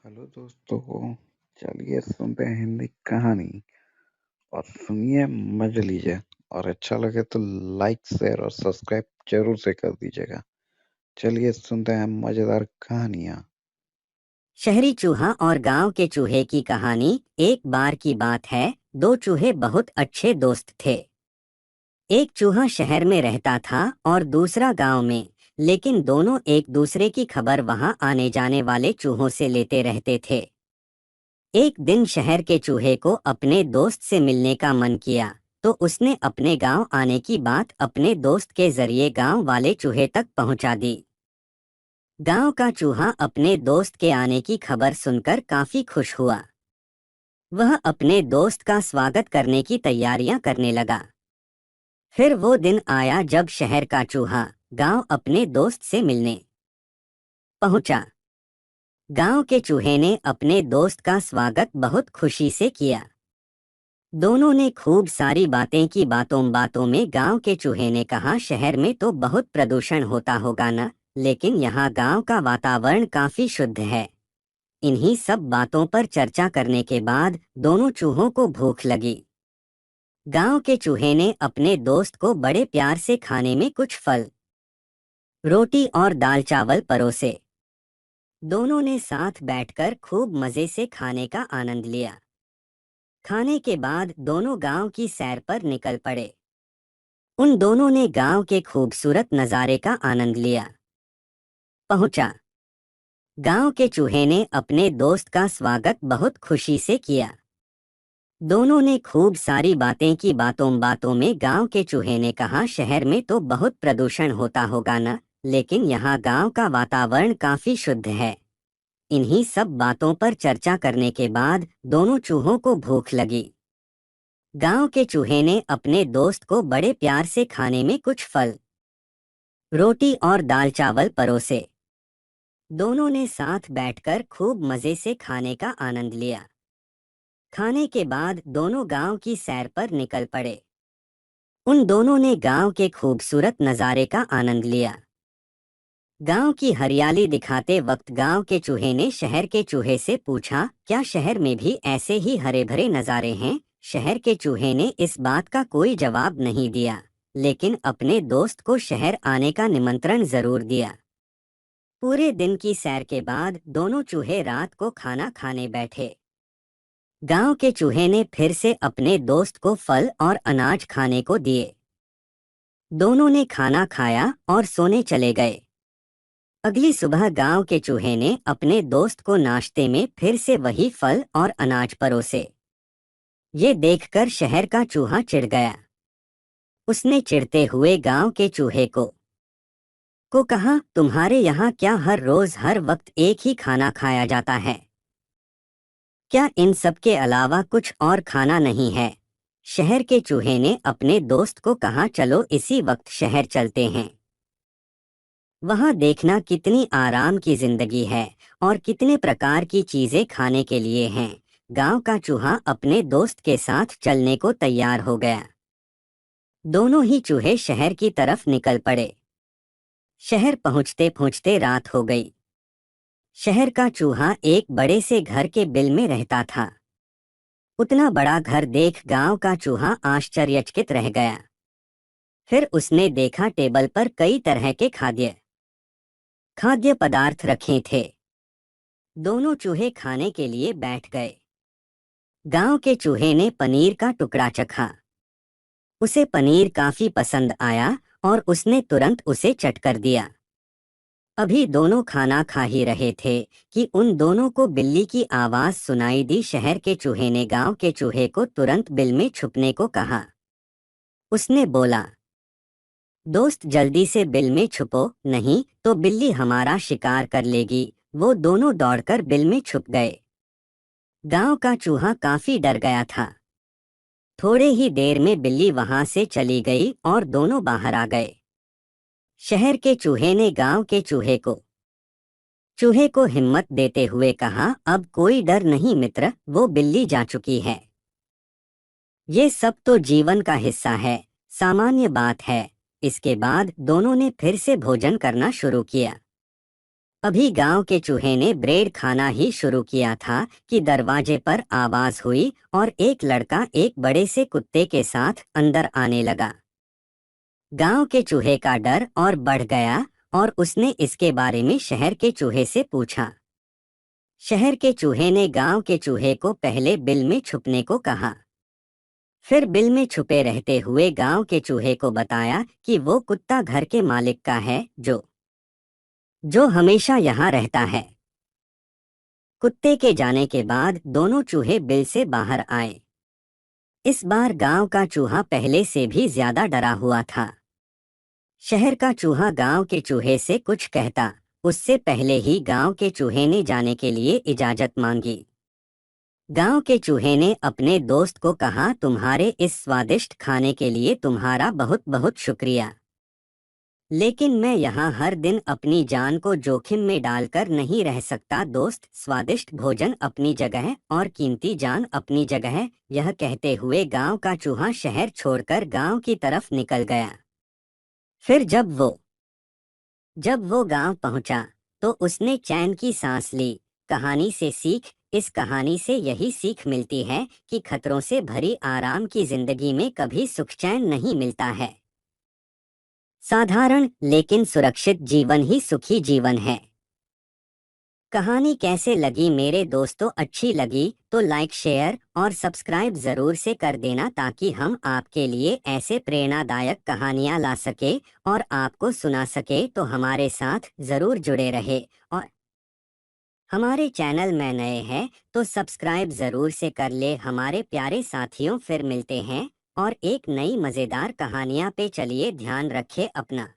Hello दोस्तों। चलिए सुनते हैं हिंदी कहानी और सुनिए, मजे लीजिए। और अच्छा लगे तो लाइक शेयर और सब्सक्राइब जरूर से कर दीजिएगा। चलिए सुनते हैं मजेदार कहानियाँ। शहरी चूहा और गांव के चूहे की कहानी। एक बार की बात है, दो चूहे बहुत अच्छे दोस्त थे। एक चूहा शहर में रहता था और दूसरा गांव में, लेकिन दोनों एक दूसरे की खबर वहां आने जाने वाले चूहों से लेते रहते थे। एक दिन शहर के चूहे को अपने दोस्त से मिलने का मन किया, तो उसने अपने गांव आने की बात अपने दोस्त के जरिए गांव वाले चूहे तक पहुंचा दी। गांव का चूहा अपने दोस्त के आने की खबर सुनकर काफी खुश हुआ। वह अपने दोस्त का स्वागत करने की तैयारियां करने लगा। फिर वो दिन आया जब शहर का चूहा गांव अपने दोस्त से मिलने पहुंचा। गांव के चूहे ने अपने दोस्त का स्वागत बहुत खुशी से किया। दोनों ने खूब सारी बातें की। बातों बातों में गांव के चूहे ने कहा, शहर में तो बहुत प्रदूषण होता होगा ना, लेकिन यहाँ गांव का वातावरण काफी शुद्ध है। इन्हीं सब बातों पर चर्चा करने के बाद दोनों चूहों को भूख लगी। गांव के चूहे ने अपने दोस्त को बड़े प्यार से खाने में कुछ फल, रोटी और दाल चावल परोसे। दोनों ने साथ बैठकर खूब मजे से खाने का आनंद लिया। खाने के बाद दोनों गांव की सैर पर निकल पड़े। उन दोनों ने गांव के खूबसूरत नज़ारे का आनंद लिया। पहुंचा। गांव के चूहे ने अपने दोस्त का स्वागत बहुत खुशी से किया। दोनों ने खूब सारी बातें की। बातों बातों में गांव के चूहे ने कहा, शहर में तो बहुत प्रदूषण होता होगा ना, लेकिन यहाँ गांव का वातावरण काफी शुद्ध है। इन्हीं सब बातों पर चर्चा करने के बाद दोनों चूहों को भूख लगी। गांव के चूहे ने अपने दोस्त को बड़े प्यार से खाने में कुछ फल, रोटी और दाल चावल परोसे। दोनों ने साथ बैठकर खूब मजे से खाने का आनंद लिया। खाने के बाद दोनों गांव की सैर पर निकल पड़े। उन दोनों ने गांव के खूबसूरत नज़ारे का आनंद लिया। गांव की हरियाली दिखाते वक्त गांव के चूहे ने शहर के चूहे से पूछा, क्या शहर में भी ऐसे ही हरे भरे नज़ारे हैं? शहर के चूहे ने इस बात का कोई जवाब नहीं दिया, लेकिन अपने दोस्त को शहर आने का निमंत्रण जरूर दिया। पूरे दिन की सैर के बाद दोनों चूहे रात को खाना खाने बैठे। गांव के चूहे ने फिर से अपने दोस्त को फल और अनाज खाने को दिए। दोनों ने खाना खाया और सोने चले गए। अगली सुबह गांव के चूहे ने अपने दोस्त को नाश्ते में फिर से वही फल और अनाज परोसे। ये देखकर शहर का चूहा चिढ़ गया। उसने चिढ़ते हुए गांव के चूहे को कहा, तुम्हारे यहाँ क्या हर रोज हर वक्त एक ही खाना खाया जाता है? क्या इन सब के अलावा कुछ और खाना नहीं है? शहर के चूहे ने अपने दोस्त को कहा, चलो इसी वक्त शहर चलते हैं। वहाँ देखना कितनी आराम की जिंदगी है और कितने प्रकार की चीजें खाने के लिए हैं। गांव का चूहा अपने दोस्त के साथ चलने को तैयार हो गया। दोनों ही चूहे शहर की तरफ निकल पड़े। शहर पहुंचते पहुंचते रात हो गई। शहर का चूहा एक बड़े से घर के बिल में रहता था। उतना बड़ा घर देख गांव का चूहा आश्चर्यचकित रह गया। फिर उसने देखा टेबल पर कई तरह के खाद्य पदार्थ रखे थे। दोनों चूहे खाने के लिए बैठ गए। गांव के चूहे ने पनीर का टुकड़ा चखा। उसे पनीर काफी पसंद आया और उसने तुरंत उसे चट कर दिया। अभी दोनों खाना खा ही रहे थे कि उन दोनों को बिल्ली की आवाज सुनाई दी। शहर के चूहे ने गांव के चूहे को तुरंत बिल में छुपने को कहा। उसने बोला, दोस्त जल्दी से बिल में छुपो, नहीं तो बिल्ली हमारा शिकार कर लेगी। वो दोनों दौड़कर बिल में छुप गए। गांव का चूहा काफी डर गया था। थोड़े ही देर में बिल्ली वहां से चली गई और दोनों बाहर आ गए। शहर के चूहे ने गांव के चूहे को हिम्मत देते हुए कहा, अब कोई डर नहीं मित्र, वो बिल्ली जा चुकी है। ये सब तो जीवन का हिस्सा है, सामान्य बात है। इसके बाद दोनों ने फिर से भोजन करना शुरू किया। अभी गांव के चूहे ने ब्रेड खाना ही शुरू किया था कि दरवाजे पर आवाज हुई और एक लड़का एक बड़े से कुत्ते के साथ अंदर आने लगा। गांव के चूहे का डर और बढ़ गया और उसने इसके बारे में शहर के चूहे से पूछा। शहर के चूहे ने गांव के चूहे को पहले बिल में छुपने को कहा। फिर बिल में छुपे रहते हुए गांव के चूहे को बताया कि वो कुत्ता घर के मालिक का है जो हमेशा यहाँ रहता है। कुत्ते के जाने के बाद दोनों चूहे बिल से बाहर आए। इस बार गांव का चूहा पहले से भी ज्यादा डरा हुआ था। शहर का चूहा गांव के चूहे से कुछ कहता उससे पहले ही गांव के चूहे ने जाने के लिए इजाजत मांगी। गांव के चूहे ने अपने दोस्त को कहा, तुम्हारे इस स्वादिष्ट खाने के लिए तुम्हारा बहुत बहुत शुक्रिया, लेकिन मैं यहाँ हर दिन अपनी जान को जोखिम में डालकर नहीं रह सकता। दोस्त, स्वादिष्ट भोजन अपनी जगह और कीमती जान अपनी जगह। यह कहते हुए गांव का चूहा शहर छोड़कर गांव की तरफ निकल गया। फिर जब वो गांव पहुंचा तो उसने चैन की सांस ली। कहानी से सीख। इस कहानी से यही सीख मिलती है कि खतरों से भरी आराम की जिंदगी में कभी सुख चैन नहीं मिलता है। साधारण लेकिन सुरक्षित जीवन ही सुखी जीवन है। कहानी कैसे लगी मेरे दोस्तों? अच्छी लगी तो लाइक, शेयर और सब्सक्राइब जरूर से कर देना ताकि हम आपके लिए ऐसे प्रेरणादायक कहानियां ला सके और आपको सुना सके। तो हमारे साथ जरूर जुड़े रहे और हमारे चैनल में नए हैं तो सब्सक्राइब जरूर से कर ले हमारे प्यारे साथियों। फिर मिलते हैं और एक नई मजेदार कहानियां पे। चलिए, ध्यान रखे अपना।